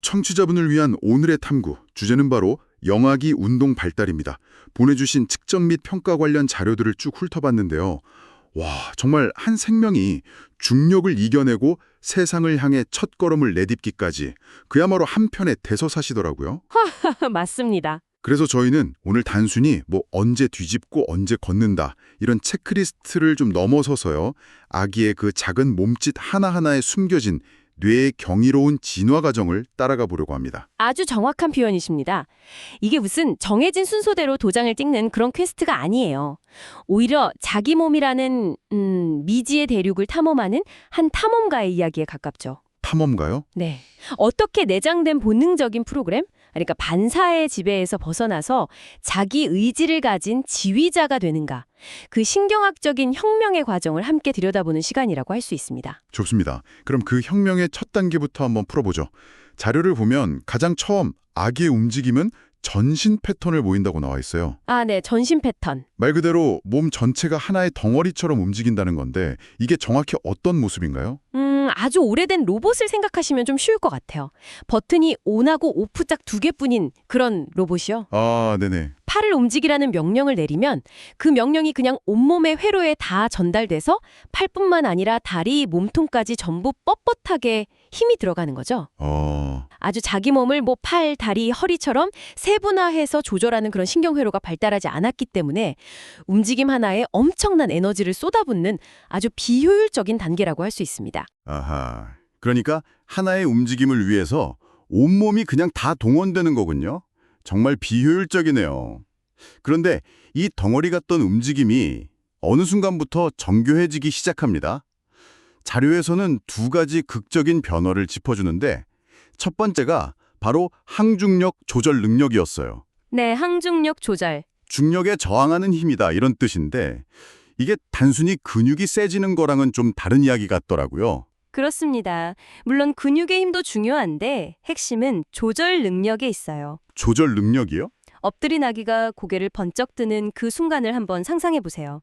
청취자분을 위한 오늘의 탐구, 주제는 바로 영아기 운동 발달입니다. 보내주신 측정 및 평가 관련 자료들을 쭉 훑어봤는데요. 와, 정말 한 생명이 중력을 이겨내고 세상을 향해 첫걸음을 내딛기까지 그야말로 한편의 대서사시더라고요. 맞습니다. 그래서 저희는 오늘 단순히 언제 뒤집고 언제 걷는다 이런 체크리스트를 좀 넘어서서요. 아기의 그 작은 몸짓 하나하나에 숨겨진 뇌의 경이로운 진화 과정을 따라가 보려고 합니다. 아주 정확한 표현이십니다. 이게 무슨 정해진 순서대로 도장을 찍는 그런 퀘스트가 아니에요. 오히려 자기 몸이라는 미지의 대륙을 탐험하는 한 탐험가의 이야기에 가깝죠. 탐험가요? 네. 어떻게 내장된 본능적인 프로그램? 그러니까 반사의 지배에서 벗어나서 자기 의지를 가진 지휘자가 되는가? 그 신경학적인 혁명의 과정을 함께 들여다보는 시간이라고 할 수 있습니다. 좋습니다. 그럼 그 혁명의 첫 단계부터 한번 풀어보죠. 자료를 보면 가장 처음 아기의 움직임은 전신 패턴을 보인다고 나와 있어요. 아, 네. 전신 패턴. 말 그대로 몸 전체가 하나의 덩어리처럼 움직인다는 건데 이게 정확히 어떤 모습인가요? 아주 오래된 로봇을 생각하시면 좀 쉬울 것 같아요. 버튼이 온하고 오프 짝 두 개뿐인 그런 로봇이요. 아, 네네. 팔을 움직이라는 명령을 내리면 그 명령이 그냥 온몸의 회로에 다 전달돼서 팔뿐만 아니라 다리, 몸통까지 전부 뻣뻣하게 힘이 들어가는 거죠. 아주 자기 몸을 팔, 다리, 허리처럼 세분화해서 조절하는 그런 신경회로가 발달하지 않았기 때문에 움직임 하나에 엄청난 에너지를 쏟아붓는 아주 비효율적인 단계라고 할 수 있습니다. 아하. 그러니까 하나의 움직임을 위해서 온몸이 그냥 다 동원되는 거군요. 정말 비효율적이네요. 그런데 이 덩어리 같던 움직임이 어느 순간부터 정교해지기 시작합니다. 자료에서는 두 가지 극적인 변화를 짚어주는데 첫 번째가 바로 항중력 조절 능력이었어요. 네, 항중력 조절. 중력에 저항하는 힘이다 이런 뜻인데 이게 단순히 근육이 세지는 거랑은 좀 다른 이야기 같더라고요. 그렇습니다. 물론 근육의 힘도 중요한데 핵심은 조절 능력에 있어요. 조절 능력이요? 엎드린 아기가 고개를 번쩍 드는 그 순간을 한번 상상해 보세요.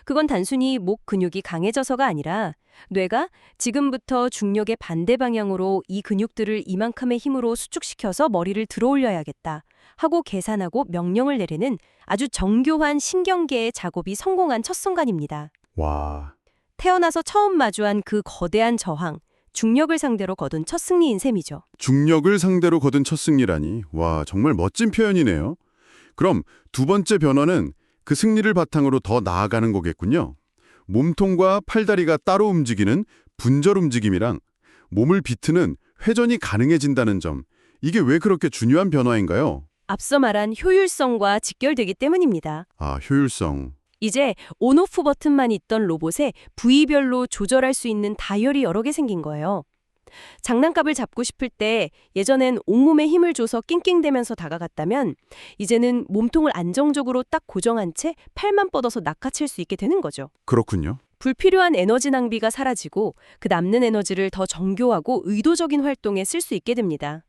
그건 단순히 목 근육이 강해져서가 아니라 뇌가 지금부터 중력의 반대 방향으로 이 근육들을 이만큼의 힘으로 수축시켜서 머리를 들어올려야겠다 하고 계산하고 명령을 내리는 아주 정교한 신경계의 작업이 성공한 첫 순간입니다. 와, 태어나서 처음 마주한 그 거대한 저항, 중력을 상대로 거둔 첫 승리인 셈이죠. 중력을 상대로 거둔 첫 승리라니. 와, 정말 멋진 표현이네요. 그럼 두 번째 변화는 그 승리를 바탕으로 더 나아가는 거겠군요. 몸통과 팔다리가 따로 움직이는 분절 움직임이랑 몸을 비트는 회전이 가능해진다는 점. 이게 왜 그렇게 중요한 변화인가요? 앞서 말한 효율성과 직결되기 때문입니다. 아, 효율성. 이제 온오프 버튼만 있던 로봇에 부위별로 조절할 수 있는 다이얼이 여러 개 생긴 거예요. 장난감을 잡고 싶을 때 예전엔 온몸에 힘을 줘서 낑낑대면서 다가갔다면 이제는 몸통을 안정적으로 딱 고정한 채 팔만 뻗어서 낚아챌 수 있게 되는 거죠. 그렇군요. 불필요한 에너지 낭비가 사라지고 그 남는 에너지를 더 정교하고 의도적인 활동에 쓸 수 있게 됩니다.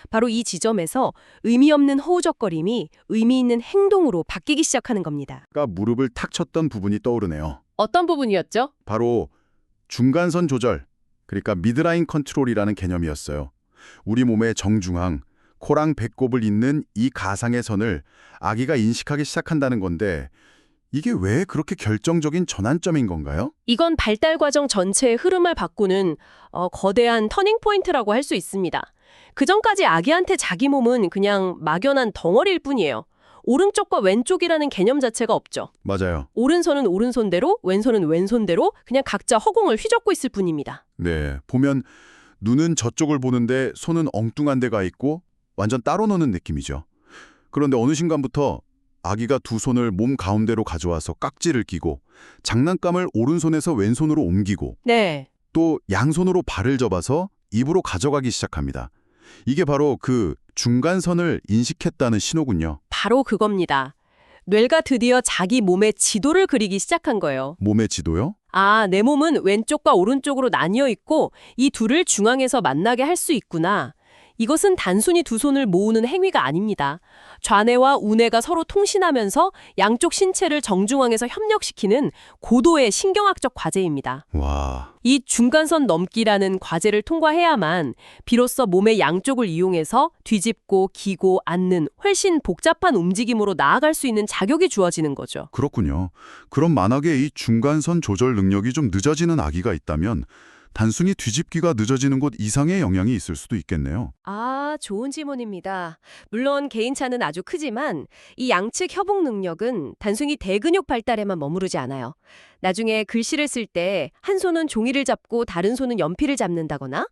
바로 이 지점에서 의미 없는 허우적거림이 의미 있는 행동으로 바뀌기 시작하는 겁니다. 아까 무릎을 탁 쳤던 부분이 떠오르네요. 어떤 부분이었죠? 바로 중간선 조절, 그러니까 미드라인 컨트롤이라는 개념이었어요. 우리 몸의 정중앙, 코랑 배꼽을 잇는 이 가상의 선을 아기가 인식하기 시작한다는 건데 이게 왜 그렇게 결정적인 전환점인 건가요? 이건 발달 과정 전체의 흐름을 바꾸는 거대한 터닝 포인트라고 할 수 있습니다. 그전까지 아기한테 자기 몸은 그냥 막연한 덩어리일 뿐이에요. 오른쪽과 왼쪽이라는 개념 자체가 없죠. 맞아요. 오른손은 오른손대로, 왼손은 왼손대로 그냥 각자 허공을 휘젓고 있을 뿐입니다. 네, 보면 눈은 저쪽을 보는데 손은 엉뚱한 데가 있고 완전 따로 노는 느낌이죠. 그런데 어느 순간부터 아기가 두 손을 몸 가운데로 가져와서 깍지를 끼고 장난감을 오른손에서 왼손으로 옮기고 네. 또 양손으로 발을 접어서 입으로 가져가기 시작합니다. 이게 바로 그 중간선을 인식했다는 신호군요. 바로 그겁니다. 뇌가 드디어 자기 몸의 지도를 그리기 시작한 거예요. 몸의 지도요? 아, 내 몸은 왼쪽과 오른쪽으로 나뉘어 있고 이 둘을 중앙에서 만나게 할 수 있구나. 이것은 단순히 두 손을 모으는 행위가 아닙니다. 좌뇌와 우뇌가 서로 통신하면서 양쪽 신체를 정중앙에서 협력시키는 고도의 신경학적 과제입니다. 와, 이 중간선 넘기라는 과제를 통과해야만 비로소 몸의 양쪽을 이용해서 뒤집고 기고 앉는 훨씬 복잡한 움직임으로 나아갈 수 있는 자격이 주어지는 거죠. 그렇군요. 그럼 만약에 이 중간선 조절 능력이 좀 늦어지는 아기가 있다면 단순히 뒤집기가 늦어지는 것 이상의 영향이 있을 수도 있겠네요. 아, 좋은 질문입니다. 물론 개인차는 아주 크지만 이 양측 협응 능력은 단순히 대근육 발달에만 머무르지 않아요. 나중에 글씨를 쓸 때 한 손은 종이를 잡고 다른 손은 연필을 잡는다거나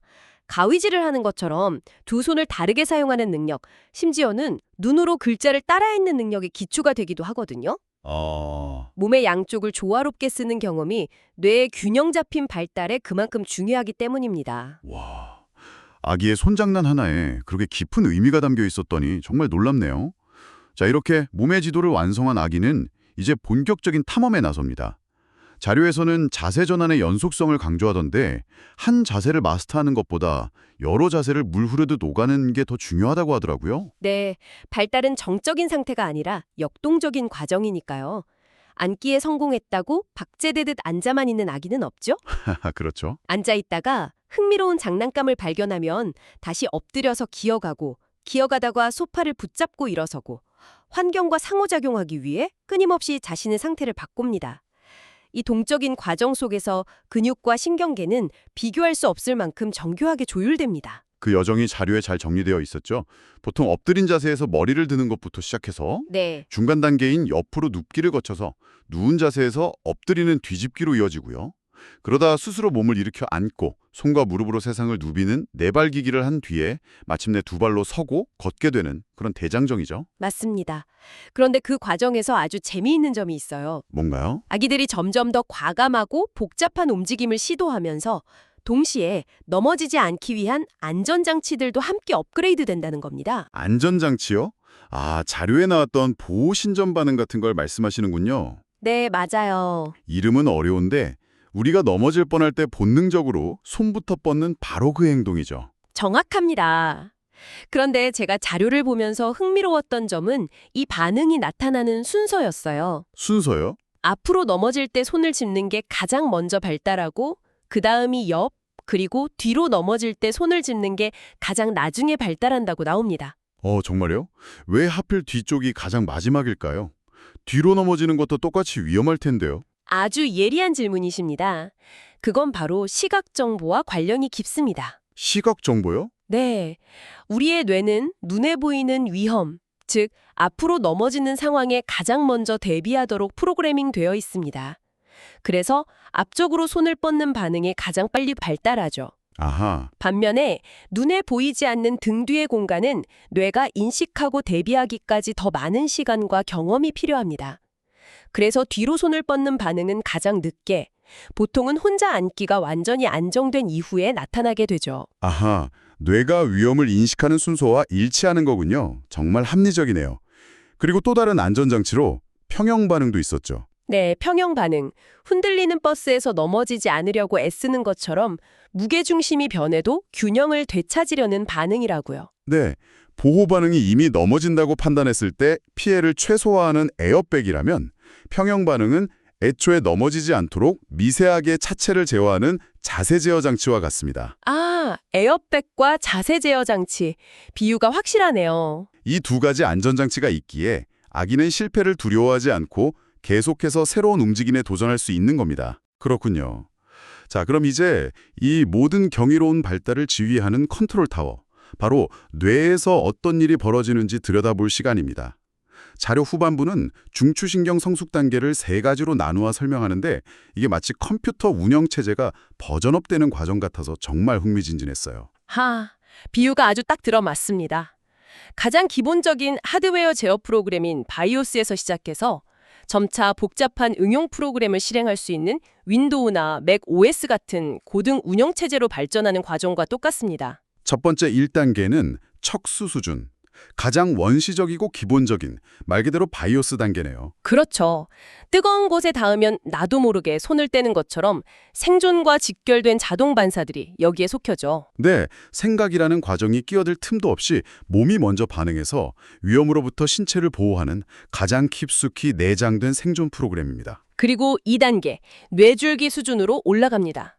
가위질을 하는 것처럼 두 손을 다르게 사용하는 능력, 심지어는 눈으로 글자를 따라 읽는 능력이 기초가 되기도 하거든요. 몸의 양쪽을 조화롭게 쓰는 경험이 뇌의 균형 잡힌 발달에 그만큼 중요하기 때문입니다. 와, 아기의 손장난 하나에 그렇게 깊은 의미가 담겨 있었더니 정말 놀랍네요. 자, 이렇게 몸의 지도를 완성한 아기는 이제 본격적인 탐험에 나섭니다. 자료에서는 자세 전환의 연속성을 강조하던데 한 자세를 마스터하는 것보다 여러 자세를 물 흐르듯 오가는 게 더 중요하다고 하더라고요. 네, 발달은 정적인 상태가 아니라 역동적인 과정이니까요. 앉기에 성공했다고 박제되듯 앉아만 있는 아기는 없죠? 그렇죠. 앉아 있다가 흥미로운 장난감을 발견하면 다시 엎드려서 기어가고, 기어가다가 소파를 붙잡고 일어서고, 환경과 상호작용하기 위해 끊임없이 자신의 상태를 바꿉니다. 이 동적인 과정 속에서 근육과 신경계는 비교할 수 없을 만큼 정교하게 조율됩니다. 그 여정이 자료에 잘 정리되어 있었죠. 보통 엎드린 자세에서 머리를 드는 것부터 시작해서 네, 중간 단계인 옆으로 눕기를 거쳐서 누운 자세에서 엎드리는 뒤집기로 이어지고요. 그러다 스스로 몸을 일으켜 앉고 손과 무릎으로 세상을 누비는 내발기기를 한 뒤에 마침내 두 발로 서고 걷게 되는 그런 대장정이죠. 맞습니다. 그런데 그 과정에서 아주 재미있는 점이 있어요. 뭔가요? 아기들이 점점 더 과감하고 복잡한 움직임을 시도하면서 동시에 넘어지지 않기 위한 안전장치들도 함께 업그레이드 된다는 겁니다. 안전장치요? 아, 자료에 나왔던 보호 신전 반응 같은 걸 말씀하시는군요. 네, 맞아요. 이름은 어려운데 우리가 넘어질 뻔할 때 본능적으로 손부터 뻗는 바로 그 행동이죠. 정확합니다. 그런데 제가 자료를 보면서 흥미로웠던 점은 이 반응이 나타나는 순서였어요. 순서요? 앞으로 넘어질 때 손을 짚는 게 가장 먼저 발달하고 그 다음이 옆, 그리고 뒤로 넘어질 때 손을 짚는 게 가장 나중에 발달한다고 나옵니다. 정말요? 왜 하필 뒤쪽이 가장 마지막일까요? 뒤로 넘어지는 것도 똑같이 위험할 텐데요. 아주 예리한 질문이십니다. 그건 바로 시각 정보와 관련이 깊습니다. 시각 정보요? 네, 우리의 뇌는 눈에 보이는 위험, 즉 앞으로 넘어지는 상황에 가장 먼저 대비하도록 프로그래밍 되어 있습니다. 그래서 앞쪽으로 손을 뻗는 반응이 가장 빨리 발달하죠. 아하, 반면에 눈에 보이지 않는 등 뒤의 공간은 뇌가 인식하고 대비하기까지 더 많은 시간과 경험이 필요합니다. 그래서 뒤로 손을 뻗는 반응은 가장 늦게, 보통은 혼자 앉기가 완전히 안정된 이후에 나타나게 되죠. 아하, 뇌가 위험을 인식하는 순서와 일치하는 거군요. 정말 합리적이네요. 그리고 또 다른 안전장치로 평형 반응도 있었죠. 네, 평형 반응. 흔들리는 버스에서 넘어지지 않으려고 애쓰는 것처럼 무게중심이 변해도 균형을 되찾으려는 반응이라고요. 네, 보호 반응이 이미 넘어진다고 판단했을 때 피해를 최소화하는 에어백이라면 평형 반응은 애초에 넘어지지 않도록 미세하게 차체를 제어하는 자세 제어 장치와 같습니다. 아, 에어백과 자세 제어 장치. 비유가 확실하네요. 이 두 가지 안전장치가 있기에 아기는 실패를 두려워하지 않고 계속해서 새로운 움직임에 도전할 수 있는 겁니다. 그렇군요. 자, 그럼 이제 이 모든 경이로운 발달을 지휘하는 컨트롤 타워, 바로 뇌에서 어떤 일이 벌어지는지 들여다볼 시간입니다. 자료 후반부는 중추신경 성숙 단계를 세 가지로 나누어 설명하는데 이게 마치 컴퓨터 운영체제가 버전업되는 과정 같아서 정말 흥미진진했어요. 비유가 아주 딱 들어맞습니다. 가장 기본적인 하드웨어 제어 프로그램인 바이오스에서 시작해서 점차 복잡한 응용 프로그램을 실행할 수 있는 윈도우나 맥 OS 같은 고등 운영체제로 발전하는 과정과 똑같습니다. 첫 번째 1단계는 척수 수준. 가장 원시적이고 기본적인 말 그대로 바이오스 단계네요. 그렇죠. 뜨거운 곳에 닿으면 나도 모르게 손을 떼는 것처럼 생존과 직결된 자동 반사들이 여기에 속혀져. 네, 생각이라는 과정이 끼어들 틈도 없이 몸이 먼저 반응해서 위험으로부터 신체를 보호하는 가장 깊숙이 내장된 생존 프로그램입니다. 그리고 2단계, 뇌줄기 수준으로 올라갑니다.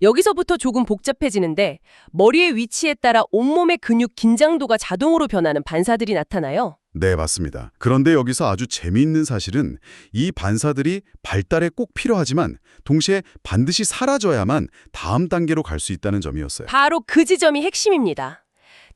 여기서부터 조금 복잡해지는데 머리의 위치에 따라 온몸의 근육 긴장도가 자동으로 변하는 반사들이 나타나요. 네, 맞습니다. 그런데 여기서 아주 재미있는 사실은 이 반사들이 발달에 꼭 필요하지만 동시에 반드시 사라져야만 다음 단계로 갈 수 있다는 점이었어요. 바로 그 지점이 핵심입니다.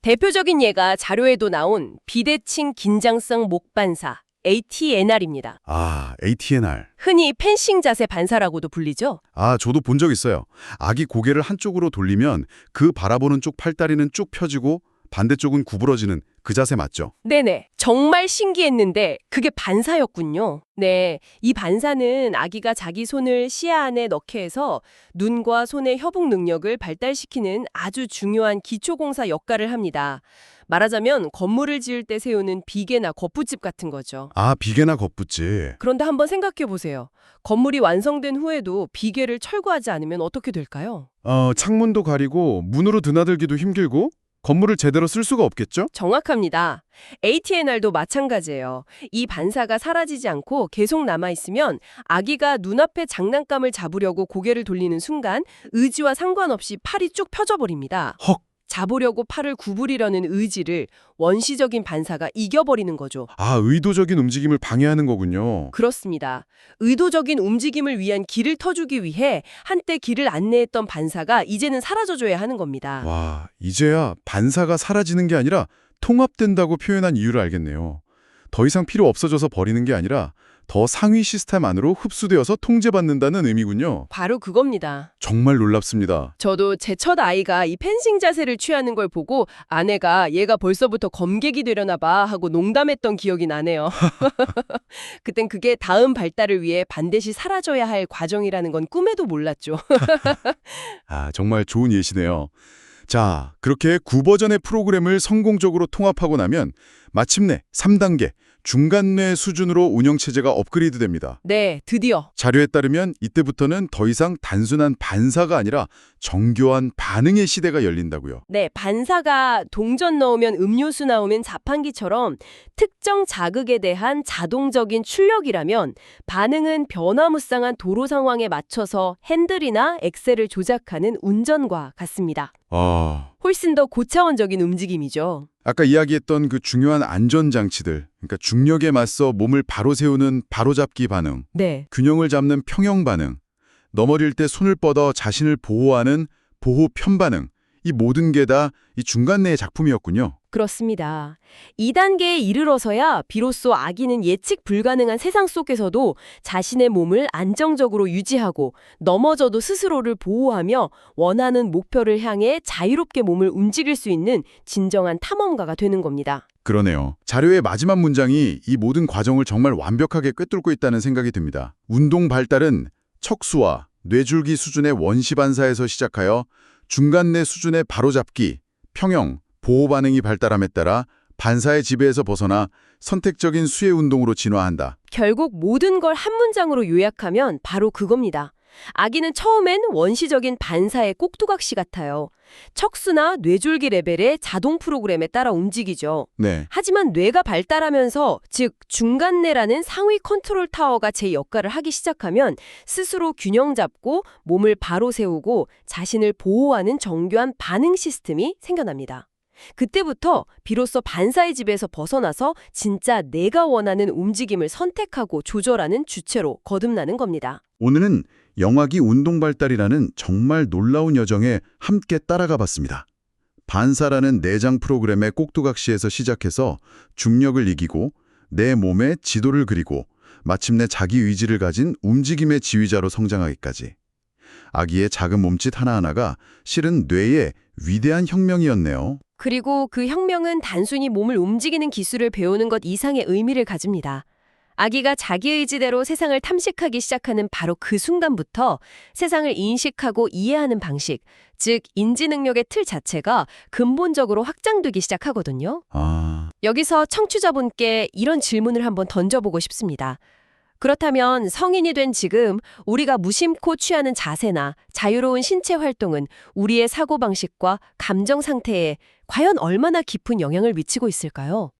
대표적인 예가 자료에도 나온 비대칭 긴장성 목 반사, ATNR입니다. 아, ATNR. 흔히 펜싱 자세 반사라고도 불리죠. 아, 저도 본 적 있어요. 아기 고개를 한쪽으로 돌리면 그 바라보는 쪽 팔다리는 쭉 펴지고 반대쪽은 구부러지는 그 자세 맞죠? 네네. 정말 신기했는데 그게 반사였군요. 네. 이 반사는 아기가 자기 손을 시야 안에 넣게 해서 눈과 손의 협응 능력을 발달시키는 아주 중요한 기초공사 역할을 합니다. 말하자면 건물을 지을 때 세우는 비계나 겉붙집 같은 거죠. 아, 비계나 겉붙지. 그런데 한번 생각해 보세요. 건물이 완성된 후에도 비계를 철거하지 않으면 어떻게 될까요? 창문도 가리고 문으로 드나들기도 힘들고 건물을 제대로 쓸 수가 없겠죠? 정확합니다. ATNR도 마찬가지예요. 이 반사가 사라지지 않고 계속 남아있으면 아기가 눈앞에 장난감을 잡으려고 고개를 돌리는 순간 의지와 상관없이 팔이 쭉 펴져버립니다. 헉! 잡으려고 팔을 구부리려는 의지를 원시적인 반사가 이겨버리는 거죠. 아, 의도적인 움직임을 방해하는 거군요. 그렇습니다. 의도적인 움직임을 위한 길을 터주기 위해 한때 길을 안내했던 반사가 이제는 사라져줘야 하는 겁니다. 와, 이제야 반사가 사라지는 게 아니라 통합된다고 표현한 이유를 알겠네요. 더 이상 필요 없어져서 버리는 게 아니라 더 상위 시스템 안으로 흡수되어서 통제받는다는 의미군요. 바로 그겁니다. 정말 놀랍습니다. 저도 제 첫 아이가 이 펜싱 자세를 취하는 걸 보고 아내가 얘가 벌써부터 검객이 되려나 봐 하고 농담했던 기억이 나네요. 그땐 그게 다음 발달을 위해 반드시 사라져야 할 과정이라는 건 꿈에도 몰랐죠. 아, 정말 좋은 예시네요. 자, 그렇게 9버전의 프로그램을 성공적으로 통합하고 나면 마침내 3단계 중간뇌 수준으로 운영체제가 업그레이드 됩니다. 네, 드디어. 자료에 따르면 이때부터는 더 이상 단순한 반사가 아니라 정교한 반응의 시대가 열린다고요. 네, 반사가 동전 넣으면 음료수 나오면 자판기처럼 특정 자극에 대한 자동적인 출력이라면 반응은 변화무쌍한 도로 상황에 맞춰서 핸들이나 엑셀을 조작하는 운전과 같습니다. 훨씬 더 고차원적인 움직임이죠. 아까 이야기했던 그 중요한 안전장치들, 그러니까 중력에 맞서 몸을 바로 세우는 바로잡기 반응, 네. 균형을 잡는 평형 반응, 넘어질 때 손을 뻗어 자신을 보호하는 보호 편반응, 이 모든 게 다 이 중간뇌의 작품이었군요. 그렇습니다. 2단계에 이르러서야 비로소 아기는 예측 불가능한 세상 속에서도 자신의 몸을 안정적으로 유지하고 넘어져도 스스로를 보호하며 원하는 목표를 향해 자유롭게 몸을 움직일 수 있는 진정한 탐험가가 되는 겁니다. 그러네요. 자료의 마지막 문장이 이 모든 과정을 정말 완벽하게 꿰뚫고 있다는 생각이 듭니다. 운동 발달은 척수와 뇌줄기 수준의 원시 반사에서 시작하여 중간뇌 수준의 바로잡기, 평형, 보호 반응이 발달함에 따라 반사의 지배에서 벗어나 선택적인 수혜 운동으로 진화한다. 결국 모든 걸 한 문장으로 요약하면 바로 그겁니다. 아기는 처음엔 원시적인 반사의 꼭두각시 같아요. 척수나 뇌줄기 레벨의 자동 프로그램에 따라 움직이죠. 네. 하지만 뇌가 발달하면서, 즉 중간뇌라는 상위 컨트롤 타워가 제 역할을 하기 시작하면 스스로 균형 잡고 몸을 바로 세우고 자신을 보호하는 정교한 반응 시스템이 생겨납니다. 그때부터 비로소 반사의 지배에서 벗어나서 진짜 내가 원하는 움직임을 선택하고 조절하는 주체로 거듭나는 겁니다. 오늘은 영아기 운동 발달이라는 정말 놀라운 여정에 함께 따라가 봤습니다. 반사라는 내장 프로그램의 꼭두각시에서 시작해서 중력을 이기고 내 몸에 지도를 그리고 마침내 자기 의지를 가진 움직임의 지휘자로 성장하기까지. 아기의 작은 몸짓 하나하나가 실은 뇌의 위대한 혁명이었네요. 그리고 그 혁명은 단순히 몸을 움직이는 기술을 배우는 것 이상의 의미를 가집니다. 아기가 자기 의지대로 세상을 탐색하기 시작하는 바로 그 순간부터 세상을 인식하고 이해하는 방식, 즉 인지 능력의 틀 자체가 근본적으로 확장되기 시작하거든요. 여기서 청취자분께 이런 질문을 한번 던져보고 싶습니다. 그렇다면 성인이 된 지금 우리가 무심코 취하는 자세나 자유로운 신체 활동은 우리의 사고방식과 감정 상태에 과연 얼마나 깊은 영향을 미치고 있을까요?